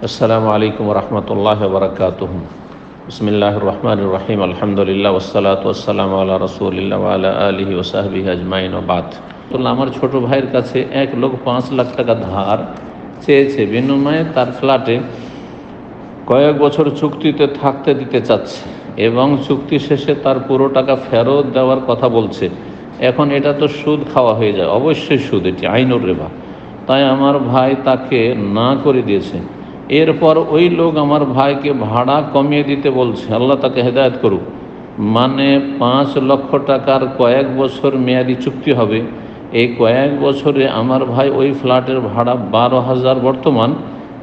আসসালামু আলাইকুম রহমতুল্লাহ বরকাতুহ। বিসমিল্লাহির রহমানির রহিম। আলহামদুলিল্লাহ ওয়াসসালাতু ওয়াসসালামু আলা রাসূলিল্লাহ ওয়া আলা আলিহি ওয়া সাহবিহি আজমাইন ওয়া বাদ। আমার ছোট ভাইয়ের কাছে এক লোক 5 লাখ টাকা ধার চেয়েছে, বিনিময়ে তার ফ্ল্যাটে কয়েক বছর চুক্তিতে থাকতে দিতে চাচ্ছে এবং চুক্তি শেষে তার পুরো টাকা ফেরত দেওয়ার কথা বলছে। এখন এটা তো সুদ খাওয়া হয়ে যায়, অবশ্যই সুদ, এটি আইনুর রিবা। তাই আমার ভাই তাকে না করে দিয়েছে। এরপর ওই লোক আমার ভাইকে ভাড়া কমিয়ে দিতে বলছে, আল্লাহ তাকে হেদায়েত করুক। মানে 5 লক্ষ টাকার কয়েক বছর মেয়াদি চুক্তি হবে। এই কয়েক বছরে আমার ভাই ওই ফ্ল্যাটের ভাড়া 12,000 বর্তমান,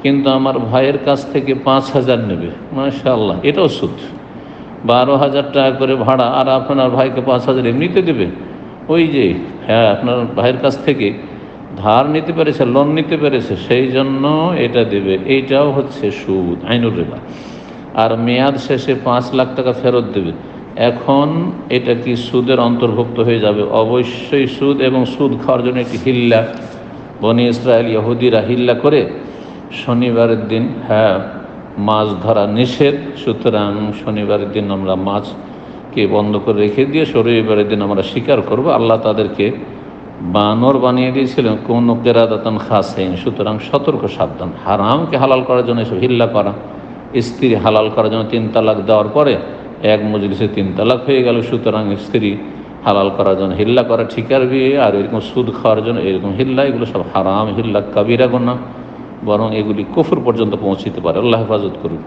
কিন্তু আমার ভাইয়ের কাছ থেকে 5,000 নেবে। মাশাআল্লাহ, এটাও সুদ। 12,000 টাকা করে ভাড়া, আর আপনার ভাইকে 5,000 এমনিতে দেবে। ওই যে আপনার ভাইয়ের কাছ থেকে ধার নিতে পেরেছে, লোন নিতে পেরেছে, সেই জন্য এটা দেবে। এইটাও হচ্ছে সুদ, আইনুর রিবা। আর মেয়াদ শেষে 5 লাখ টাকা ফেরত দেবে। এখন এটা কি সুদের অন্তর্ভুক্ত হয়ে যাবে? অবশ্যই সুদ, এবং সুদ খাওয়ার জন্য একটি হিল্লা, বনি ইসরায়েল ইহুদিরা হিল্লা করে শনিবারের দিন মাছ ধরা নিষেধ। সুতরাং শনিবারের দিন আমরা মাছকে বন্ধ করে রেখে দিয়ে রবিবারের দিন আমরা শিকার করব। আল্লাহ তাদেরকে বানর বানিয়ে দিয়েছিলেন, কোনো কেরাদাতান খাসেন। সুতরাং সতর্ক সাবধান। হারামকে হালাল করার জন্য এসব হিল্লা করা, স্ত্রী হালাল করার জন্য 3 তালাক দেওয়ার পরে এক মজলিসে 3 তালাক হয়ে গেল। সুতরাং স্ত্রী হালাল করার জন্য হিল্লা করা ঠিকার বিয়ে, আর এরকম সুদ খাওয়ার জন্য এরকম হিল্লা, এগুলো সব হারাম হিল্লা, কাবিরা গুনাহ, বরং এগুলি কুফর পর্যন্ত পৌঁছিতে পারে। আল্লাহ হেফাজত করুন।